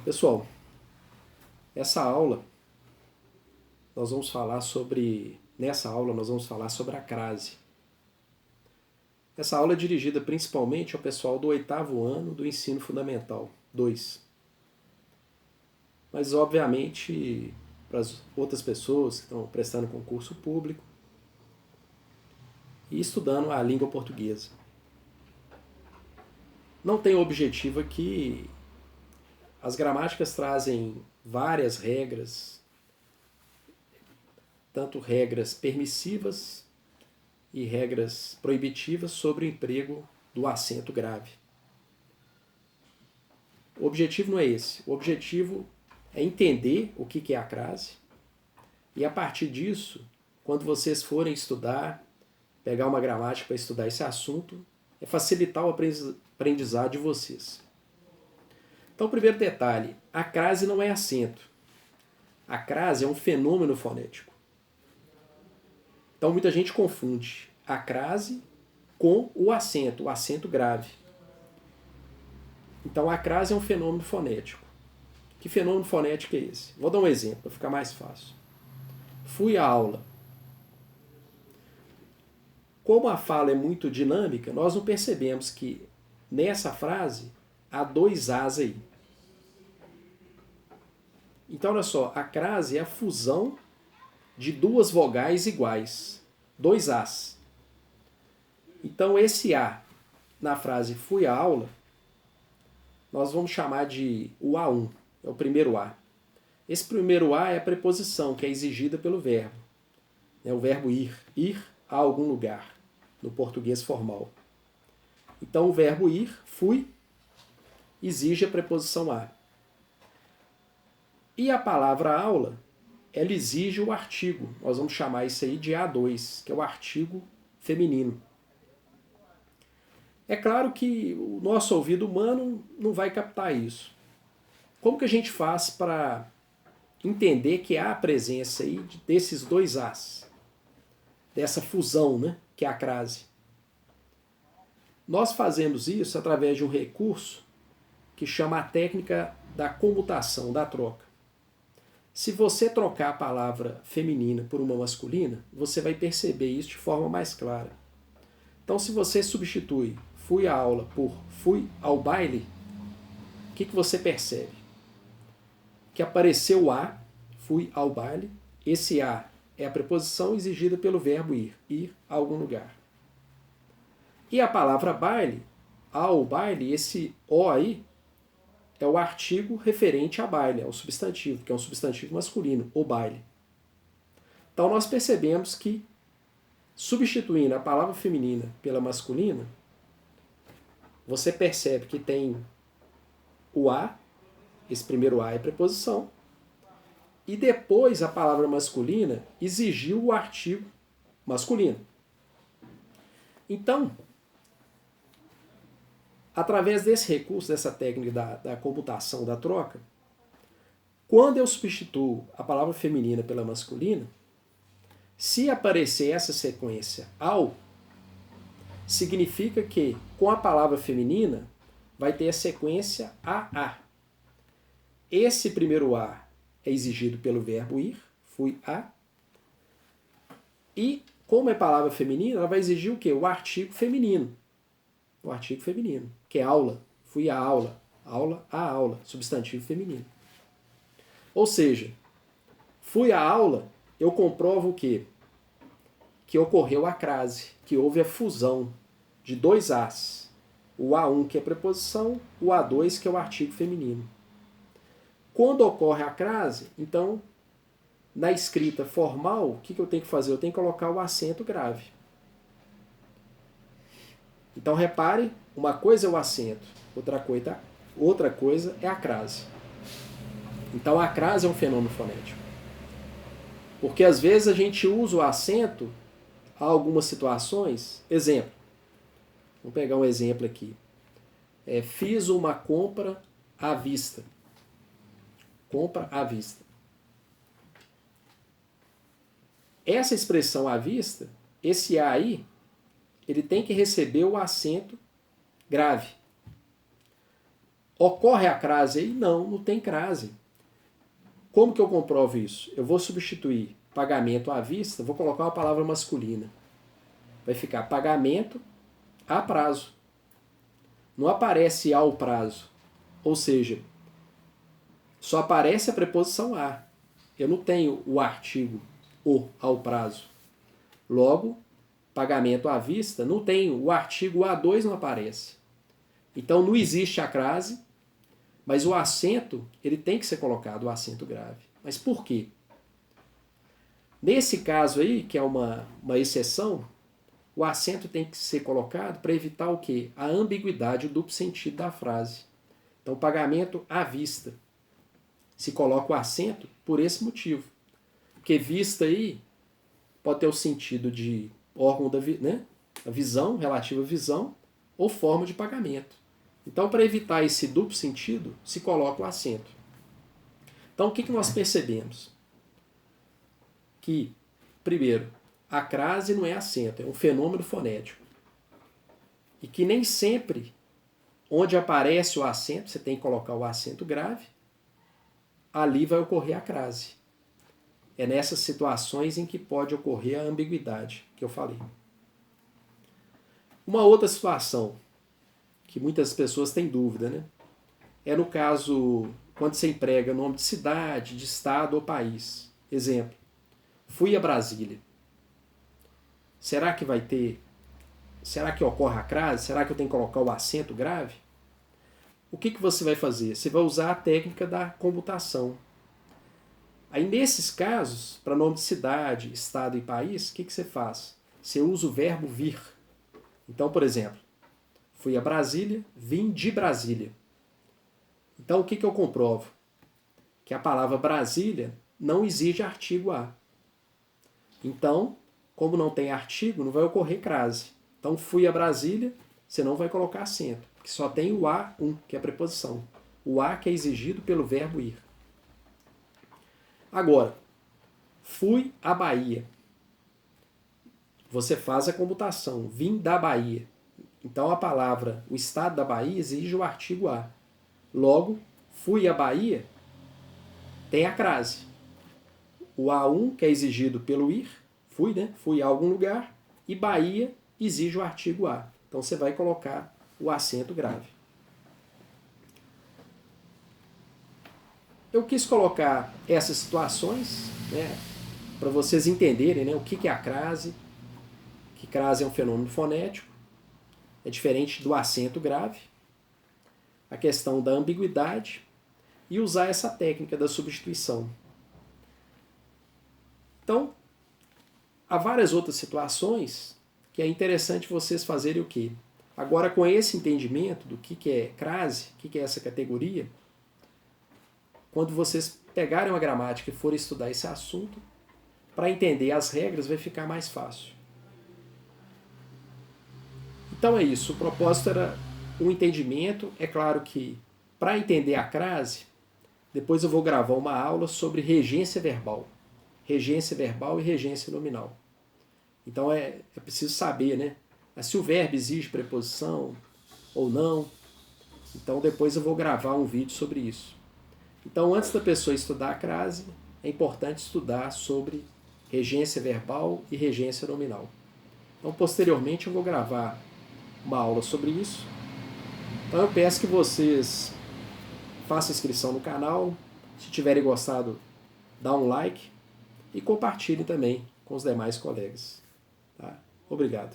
Pessoal, essa aula nós vamos falar sobre. Nessa aula nós vamos falar sobre a crase. Essa aula é dirigida principalmente ao pessoal do 8º ano do ensino fundamental 2. Mas obviamente para as outras pessoas que estão prestando concurso público e estudando a língua portuguesa. Não tem objetivo aqui. As gramáticas trazem várias regras, tanto regras permissivas e regras proibitivas sobre o emprego do acento grave. O objetivo não é esse. O objetivo é entender o que é a crase e, a partir disso, quando vocês forem estudar, pegar uma gramática para estudar esse assunto, é facilitar o aprendizado de vocês. Então, primeiro detalhe, a crase não é acento. A crase é um fenômeno fonético. Então, muita gente confunde a crase com o acento grave. Então, a crase é um fenômeno fonético. Que fenômeno fonético é esse? Vou dar um exemplo, para ficar mais fácil. Fui à aula. Como a fala é muito dinâmica, nós não percebemos que nessa frase há 2 As aí. Então, olha só, a crase é a fusão de 2 vogais iguais, 2 As. Então, esse A na frase fui à aula, nós vamos chamar de o A1, é o primeiro A. Esse primeiro A é a preposição que é exigida pelo verbo. É o verbo ir a algum lugar, no português formal. Então, o verbo ir, fui, exige a preposição a. E a palavra aula, ela exige o artigo. Nós vamos chamar isso aí de A2, que é o artigo feminino. É claro que o nosso ouvido humano não vai captar isso. Como que a gente faz para entender que há a presença aí desses 2 As? Dessa fusão, né, que é a crase. Nós fazemos isso através de um recurso que chama a técnica da comutação, da troca. Se você trocar a palavra feminina por uma masculina, você vai perceber isso de forma mais clara. Então, se você substitui fui à aula por fui ao baile, o que você percebe? Que apareceu o A, fui ao baile, esse A é a preposição exigida pelo verbo ir a algum lugar. E a palavra baile, ao baile, esse O aí, é o artigo referente a baile, é o substantivo, que é um substantivo masculino, o baile. Então nós percebemos que, substituindo a palavra feminina pela masculina, você percebe que tem o A, esse primeiro A é preposição, e depois a palavra masculina exigiu o artigo masculino. Então, através desse recurso, dessa técnica da comutação, da troca, quando eu substituo a palavra feminina pela masculina, se aparecer essa sequência ao, significa que com a palavra feminina vai ter a sequência a. Esse primeiro A é exigido pelo verbo ir, fui a. E, como é palavra feminina, ela vai exigir o quê? O artigo feminino. O artigo feminino, que é aula. Fui à aula. Aula, a aula. Substantivo feminino. Ou seja, fui à aula, eu comprovo o quê? Que ocorreu a crase, que houve a fusão de 2 As. O A1, que é preposição, o A2, que é o artigo feminino. Quando ocorre a crase, então, na escrita formal, o que eu tenho que fazer? Eu tenho que colocar o acento grave. Então, repare, uma coisa é o acento, outra coisa é a crase. Então, a crase é um fenômeno fonético. Porque, às vezes, a gente usa o acento em algumas situações. Exemplo. Vamos pegar um exemplo aqui. Fiz uma compra à vista. Compra à vista. Essa expressão à vista, esse A aí, ele tem que receber o acento grave. Ocorre a crase aí? Não, não tem crase. Como que eu comprovo isso? Eu vou substituir pagamento à vista, vou colocar uma palavra masculina. Vai ficar pagamento a prazo. Não aparece ao prazo. Ou seja, só aparece a preposição a. Eu não tenho o artigo o ao prazo. Logo, pagamento à vista, não tenho o artigo A2 não aparece. Então não existe a crase, mas o acento, ele tem que ser colocado, o acento grave. Mas por quê? Nesse caso aí, que é uma exceção, o acento tem que ser colocado para evitar o quê? A ambiguidade, o duplo sentido da frase. Então, pagamento à vista. Se coloca o acento por esse motivo. Porque vista aí pode ter o sentido de órgão da a visão, relativa à visão, ou forma de pagamento. Então, para evitar esse duplo sentido, se coloca o acento. Então, o que nós percebemos? Que, primeiro, a crase não é acento, é um fenômeno fonético. E que nem sempre, onde aparece o acento, você tem que colocar o acento grave, ali vai ocorrer a crase. É nessas situações em que pode ocorrer a ambiguidade que eu falei. Uma outra situação que muitas pessoas têm dúvida, né? É no caso quando você emprega nome de cidade, de estado ou país. Exemplo, fui a Brasília. Será que vai ter... Será que ocorre a crase? Será que eu tenho que colocar o acento grave? O que você vai fazer? Você vai usar a técnica da comutação. Aí nesses casos, para nome de cidade, estado e país, o que você faz? Você usa o verbo vir. Então, por exemplo, fui a Brasília, vim de Brasília. Então, o que eu comprovo? Que a palavra Brasília não exige artigo a. Então, como não tem artigo, não vai ocorrer crase. Então, fui a Brasília, você não vai colocar acento, porque só tem o A1, que é a preposição. O A que é exigido pelo verbo ir. Agora, fui à Bahia. Você faz a comutação, vim da Bahia. Então a palavra, o estado da Bahia, exige o artigo a. Logo, fui à Bahia, tem a crase. O A1, que é exigido pelo ir, fui, né? Fui a algum lugar, e Bahia exige o artigo a. Então você vai colocar o acento grave. Eu quis colocar essas situações, né, para vocês entenderem, né, o que é a crase, que crase é um fenômeno fonético, é diferente do acento grave, a questão da ambiguidade e usar essa técnica da substituição. Então, há várias outras situações que é interessante vocês fazerem o quê? Agora, com esse entendimento do que é crase, o que é essa categoria, quando vocês pegarem uma gramática e forem estudar esse assunto, para entender as regras vai ficar mais fácil. Então é isso, o propósito era o entendimento. É claro que para entender a crase, depois eu vou gravar uma aula sobre regência verbal e regência nominal. Então é preciso saber, né? Se o verbo exige preposição ou não. Então depois eu vou gravar um vídeo sobre isso. Então, antes da pessoa estudar a crase, é importante estudar sobre regência verbal e regência nominal. Então, posteriormente, eu vou gravar uma aula sobre isso. Então, eu peço que vocês façam inscrição no canal. Se tiverem gostado, dá um like e compartilhe também com os demais colegas. Tá? Obrigado.